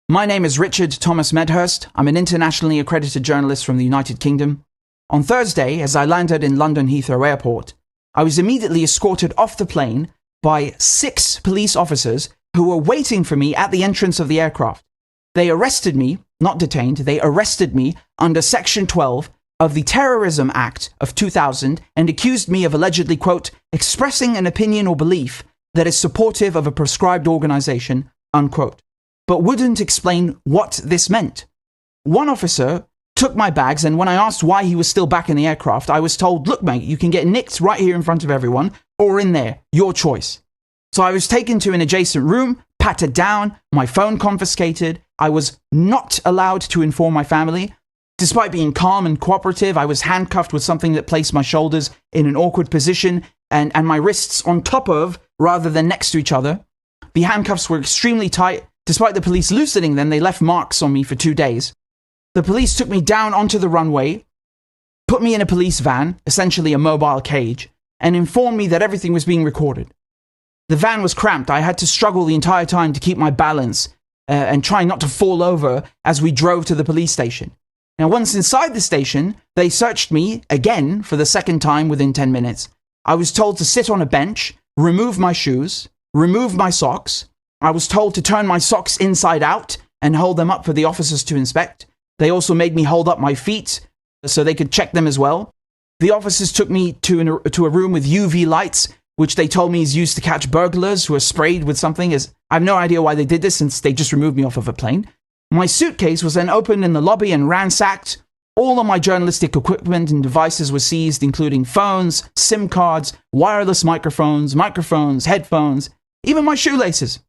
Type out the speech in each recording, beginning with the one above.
My name is Richard Thomas Medhurst. I'm an internationally accredited journalist from the United Kingdom. On Thursday, as I landed in London Heathrow Airport, I was immediately escorted off the plane by 6 police officers who were waiting for me at the entrance of the aircraft. They arrested me, not detained, they arrested me under Section 12 of the Terrorism Act of 2000 and accused me of allegedly, quote, expressing an opinion or belief that is supportive of a prescribed organization, unquote, but wouldn't explain what this meant. One officer took my bags, and when I asked why he was still back in the aircraft, I was told, look mate, you can get nicked right here in front of everyone, or in there, your choice. So I was taken to an adjacent room, patted down, my phone confiscated. I was not allowed to inform my family. Despite being calm and cooperative, I was handcuffed with something that placed my shoulders in an awkward position and my wrists on top of, rather than next to each other. The handcuffs were extremely tight. Despite the police loosening them, they left marks on me for 2 days. The police took me down onto the runway, put me in a police van, essentially a mobile cage, and informed me that everything was being recorded. The van was cramped. I had to struggle the entire time to keep my balance and try not to fall over as we drove to the police station. Now, once inside the station, they searched me again for the second time within 10 minutes. I was told to sit on a bench, remove my shoes, remove my socks. I was told to turn my socks inside out and hold them up for the officers to inspect. They also made me hold up my feet so they could check them as well. The officers took me to a room with UV lights, which they told me is used to catch burglars who are sprayed with something. I have no idea why they did this, since they just removed me off of a plane. My suitcase was then opened in the lobby and ransacked. All of my journalistic equipment and devices were seized, including phones, SIM cards, wireless microphones, headphones, even my shoelaces.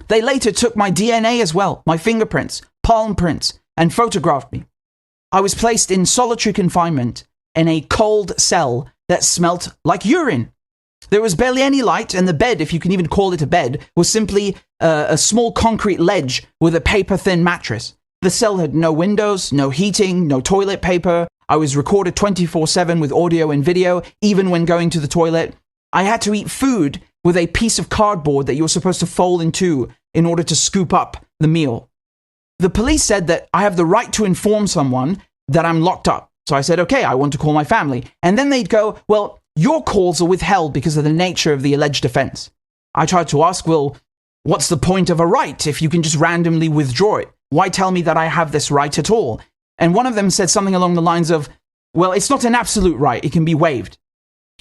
They later took my DNA as well, my fingerprints, palm prints, and photographed me. I was placed in solitary confinement in a cold cell that smelt like urine. There was barely any light, and the bed, if you can even call it a bed, was simply a small concrete ledge with a paper-thin mattress. The cell had no windows, no heating, no toilet paper. I was recorded 24/7 with audio and video, even when going to the toilet. I had to eat food with a piece of cardboard that you were supposed to fold in two in order to scoop up the meal. The police said that I have the right to inform someone that I'm locked up. So I said, okay, I want to call my family. And then they'd go, well, your calls are withheld because of the nature of the alleged offense. I tried to ask, well, what's the point of a right if you can just randomly withdraw it? Why tell me that I have this right at all? And one of them said something along the lines of, well, it's not an absolute right, it can be waived.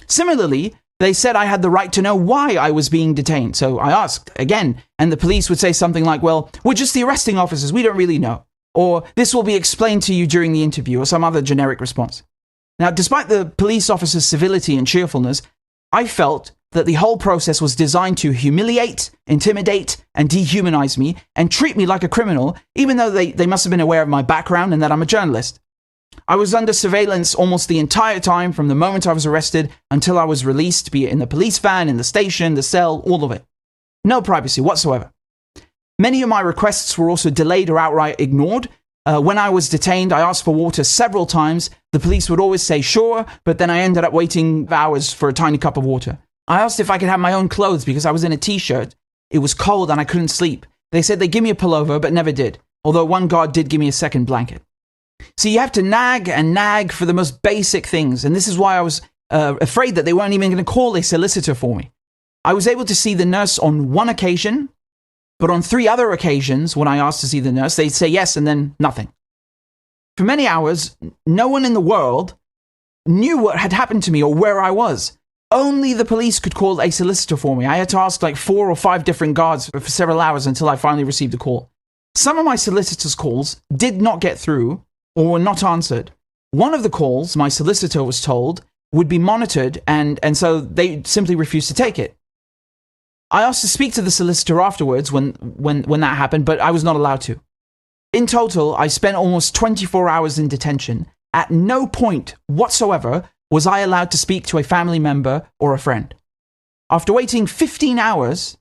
Similarly, they said I had the right to know why I was being detained. So I asked again, and the police would say something like, well, we're just the arresting officers, we don't really know. Or this will be explained to you during the interview, or some other generic response. Now, despite the police officers' civility and cheerfulness, I felt that the whole process was designed to humiliate, intimidate, and dehumanize me, and treat me like a criminal, even though they must have been aware of my background and that I'm a journalist. I was under surveillance almost the entire time, from the moment I was arrested until I was released, be it in the police van, in the station, the cell, all of it. No privacy whatsoever. Many of my requests were also delayed or outright ignored. When I was detained, I asked for water several times. The police would always say sure, but then I ended up waiting hours for a tiny cup of water. I asked if I could have my own clothes because I was in a t-shirt. It was cold and I couldn't sleep. They said they'd give me a pullover, but never did. Although one guard did give me a second blanket. See, you have to nag and nag for the most basic things. And this is why I was afraid that they weren't even going to call a solicitor for me. I was able to see the nurse on one occasion, but on 3 other occasions, when I asked to see the nurse, they'd say yes and then nothing. For many hours, no one in the world knew what had happened to me or where I was. Only the police could call a solicitor for me. I had to ask like 4 or 5 different guards for several hours until I finally received a call. Some of my solicitor's calls did not get through or were not answered. One of the calls, my solicitor was told, would be monitored, and so they simply refused to take it. I asked to speak to the solicitor afterwards when that happened, but I was not allowed to. In total, I spent almost 24 hours in detention. At no point whatsoever was I allowed to speak to a family member or a friend. After waiting 15 hours,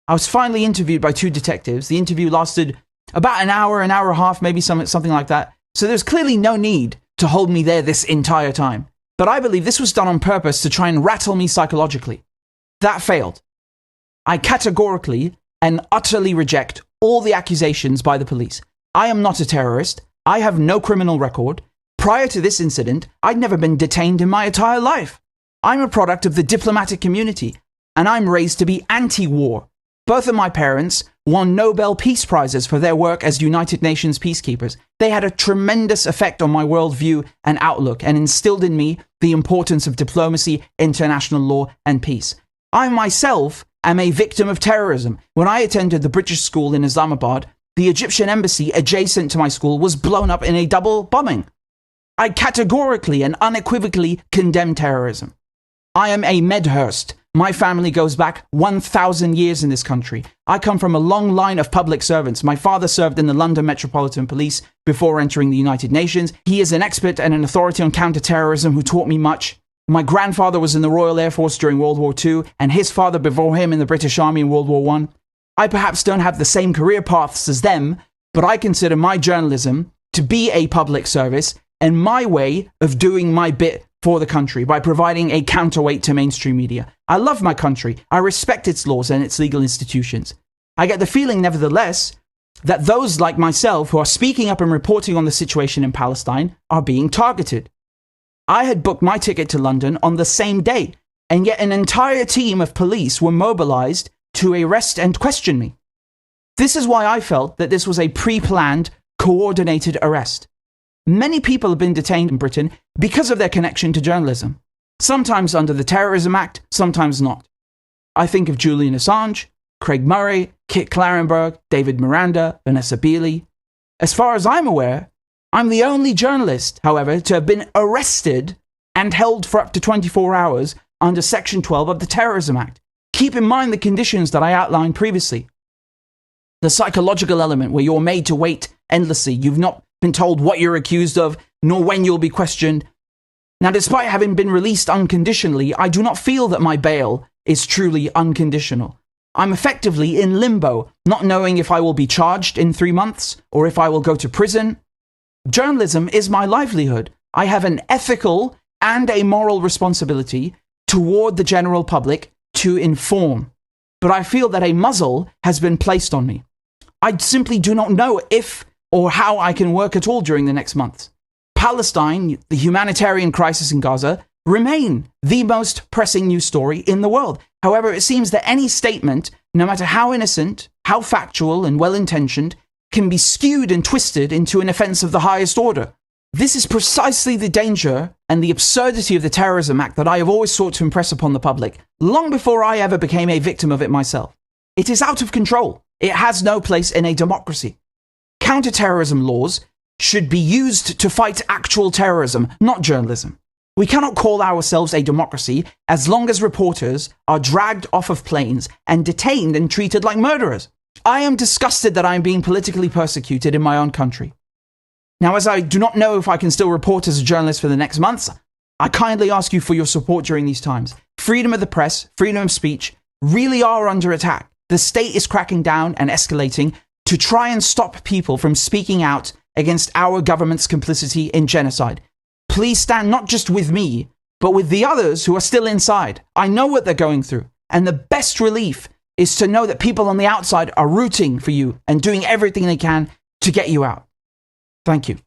I was finally interviewed by 2 detectives. The interview lasted about an hour and a half, maybe something like that. So there's clearly no need to hold me there this entire time. But I believe this was done on purpose to try and rattle me psychologically. That failed. I categorically and utterly reject all the accusations by the police. I am not a terrorist. I have no criminal record. Prior to this incident, I'd never been detained in my entire life. I'm a product of the diplomatic community, and I'm raised to be anti-war. Both of my parents won Nobel Peace Prizes for their work as United Nations peacekeepers. They had a tremendous effect on my worldview and outlook, and instilled in me the importance of diplomacy, international law, and peace. I myself am a victim of terrorism. When I attended the British school in Islamabad, the Egyptian embassy adjacent to my school was blown up in a double bombing. I categorically and unequivocally condemn terrorism. I am a Medhurst. My family goes back 1,000 years in this country. I come from a long line of public servants. My father served in the London Metropolitan Police before entering the United Nations. He is an expert and an authority on counter-terrorism who taught me much. My grandfather was in the Royal Air Force during World War II, and his father before him in the British Army in World War I. I perhaps don't have the same career paths as them, but I consider my journalism to be a public service and my way of doing my bit for the country by providing a counterweight to mainstream media. I love my country. I respect its laws and its legal institutions. I get the feeling, nevertheless, that those like myself who are speaking up and reporting on the situation in Palestine are being targeted. I had booked my ticket to London on the same day, and yet an entire team of police were mobilized to arrest and question me. This is why I felt that this was a pre-planned, coordinated arrest. Many people have been detained in Britain because of their connection to journalism. Sometimes under the Terrorism Act, sometimes not. I think of Julian Assange, Craig Murray, Kit Clarenberg, David Miranda, Vanessa Beeley. As far as I'm aware, I'm the only journalist, however, to have been arrested and held for up to 24 hours under Section 12 of the Terrorism Act. Keep in mind the conditions that I outlined previously. The psychological element where you're made to wait endlessly. You've not been told what you're accused of, nor when you'll be questioned. Now, despite having been released unconditionally, I do not feel that my bail is truly unconditional. I'm effectively in limbo, not knowing if I will be charged in 3 months or if I will go to prison. Journalism is my livelihood. I have an ethical and a moral responsibility toward the general public to inform. But I feel that a muzzle has been placed on me. I simply do not know if or how I can work at all during the next months. Palestine, the humanitarian crisis in Gaza, remain the most pressing news story in the world. However, it seems that any statement, no matter how innocent, how factual and well-intentioned, can be skewed and twisted into an offense of the highest order. This is precisely the danger and the absurdity of the Terrorism Act that I have always sought to impress upon the public, long before I ever became a victim of it myself. It is out of control. It has no place in a democracy. Counter-terrorism laws should be used to fight actual terrorism, not journalism. We cannot call ourselves a democracy as long as reporters are dragged off of planes and detained and treated like murderers. I am disgusted that I am being politically persecuted in my own country. Now, as I do not know if I can still report as a journalist for the next months, I kindly ask you for your support during these times. Freedom of the press, freedom of speech really are under attack. The state is cracking down and escalating to try and stop people from speaking out against our government's complicity in genocide. Please stand not just with me, but with the others who are still inside. I know what they're going through, and the best relief is to know that people on the outside are rooting for you and doing everything they can to get you out. Thank you.